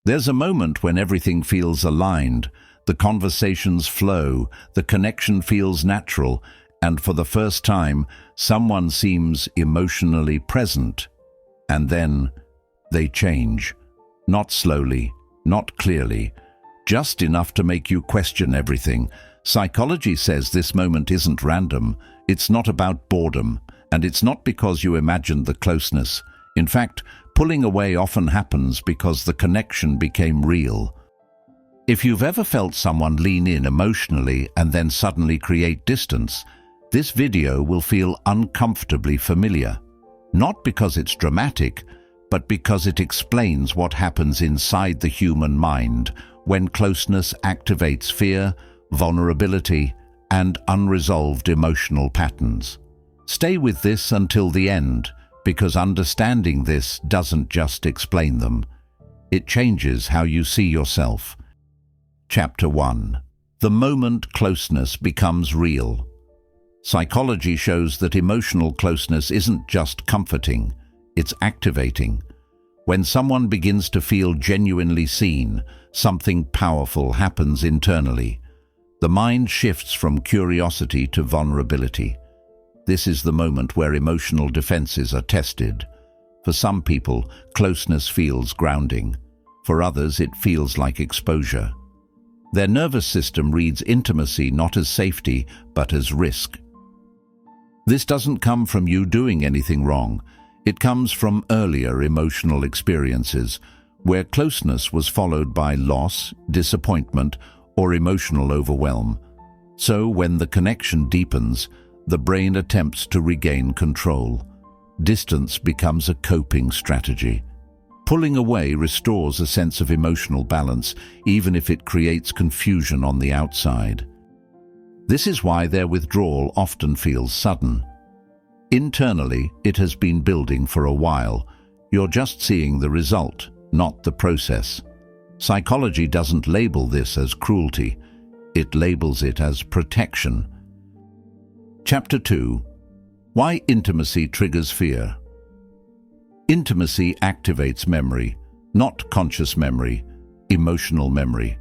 There's a moment when everything feels aligned, the conversations flow, the connection feels natural, and for the first time, someone seems emotionally present. And then they change. Not slowly, not clearly, just enough to make you question everything. Psychology says this moment isn't random, it's not about boredom, and it's not because you imagined the closeness. In fact, pulling away often happens because the connection became real. If you've ever felt someone lean in emotionally and then suddenly create distance, this video will feel uncomfortably familiar. Not because it's dramatic, but because it explains what happens inside the human mind when closeness activates fear, vulnerability, and unresolved emotional patterns. Stay with this until the end, because understanding this doesn't just explain them. It changes how you see yourself. Chapter 1. The moment closeness becomes real. Psychology shows that emotional closeness isn't just comforting, it's activating. When someone begins to feel genuinely seen, something powerful happens internally. The mind shifts from curiosity to vulnerability. This is the moment where emotional defenses are tested. For some people, closeness feels grounding. For others, it feels like exposure. Their nervous system reads intimacy not as safety, but as risk. This doesn't come from you doing anything wrong. It comes from earlier emotional experiences, where closeness was followed by loss, disappointment, or emotional overwhelm. So when the connection deepens, the brain attempts to regain control. Distance becomes a coping strategy. Pulling away restores a sense of emotional balance, even if it creates confusion on the outside. This is why their withdrawal often feels sudden. Internally, it has been building for a while. You're just seeing the result, not the process. Psychology doesn't label this as cruelty. It labels it as protection. Chapter 2. Why intimacy triggers fear. Intimacy activates memory, not conscious memory, emotional memory.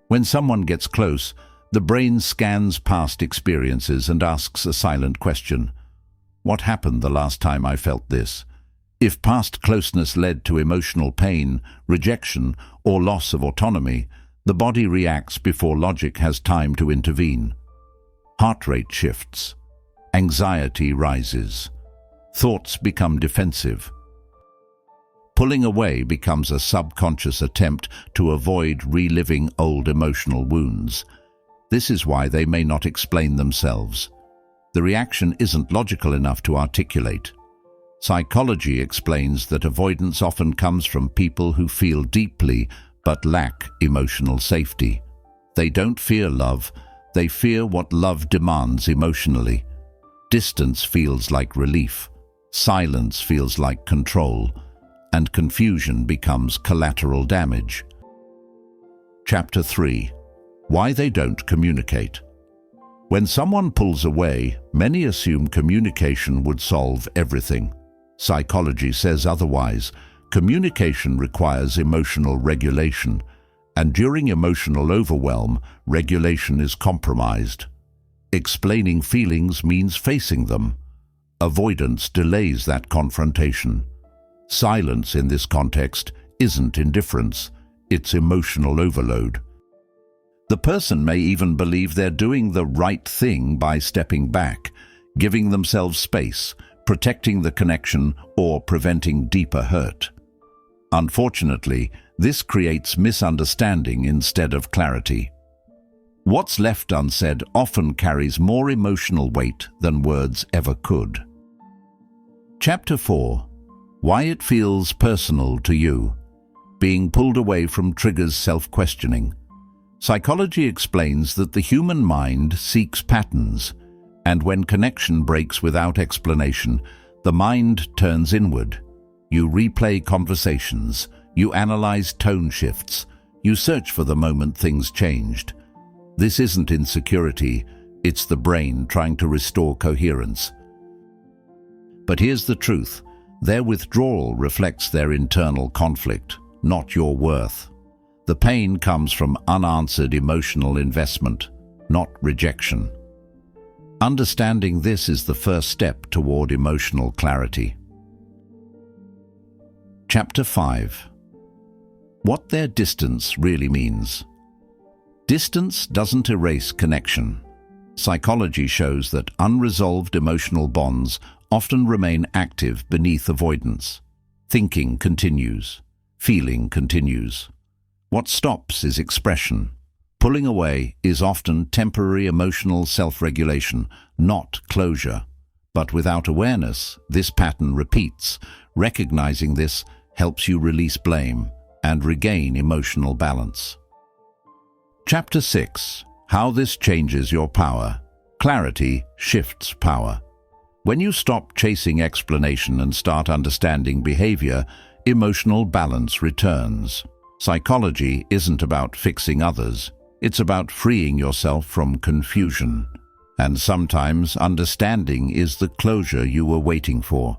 When someone gets close, the brain scans past experiences and asks a silent question. What happened the last time I felt this? If past closeness led to emotional pain, rejection, or loss of autonomy, the body reacts before logic has time to intervene. Heart rate shifts. Anxiety rises. Thoughts become defensive. Pulling away becomes a subconscious attempt to avoid reliving old emotional wounds. This is why they may not explain themselves. The reaction isn't logical enough to articulate. Psychology explains that avoidance often comes from people who feel deeply but lack emotional safety. They don't fear love, they fear what love demands emotionally. Distance feels like relief, silence feels like control, and confusion becomes collateral damage. Chapter 3. Why they don't communicate. When someone pulls away, many assume communication would solve everything. Psychology says otherwise. Communication requires emotional regulation, and during emotional overwhelm, regulation is compromised. Explaining feelings means facing them. Avoidance delays that confrontation. Silence in this context isn't indifference, it's emotional overload. The person may even believe they're doing the right thing by stepping back, giving themselves space, protecting the connection, or preventing deeper hurt. Unfortunately, this creates misunderstanding instead of clarity. What's left unsaid often carries more emotional weight than words ever could. Chapter 4. Why it feels personal to you. Being pulled away from triggers self-questioning. Psychology explains that the human mind seeks patterns, and when connection breaks without explanation, the mind turns inward. You replay conversations, you analyze tone shifts, you search for the moment things changed. This isn't insecurity, it's the brain trying to restore coherence. But here's the truth, their withdrawal reflects their internal conflict, not your worth. The pain comes from unanswered emotional investment, not rejection. Understanding this is the first step toward emotional clarity. Chapter 5. What their distance really means. Distance doesn't erase connection. Psychology shows that unresolved emotional bonds often remain active beneath avoidance. Thinking continues. Feeling continues. What stops is expression. Pulling away is often temporary emotional self-regulation, not closure. But without awareness, this pattern repeats. Recognizing this helps you release blame and regain emotional balance. Chapter 6. How this changes your power. Clarity shifts power. When you stop chasing explanation and start understanding behavior, emotional balance returns. Psychology isn't about fixing others. It's about freeing yourself from confusion. And sometimes understanding is the closure you were waiting for.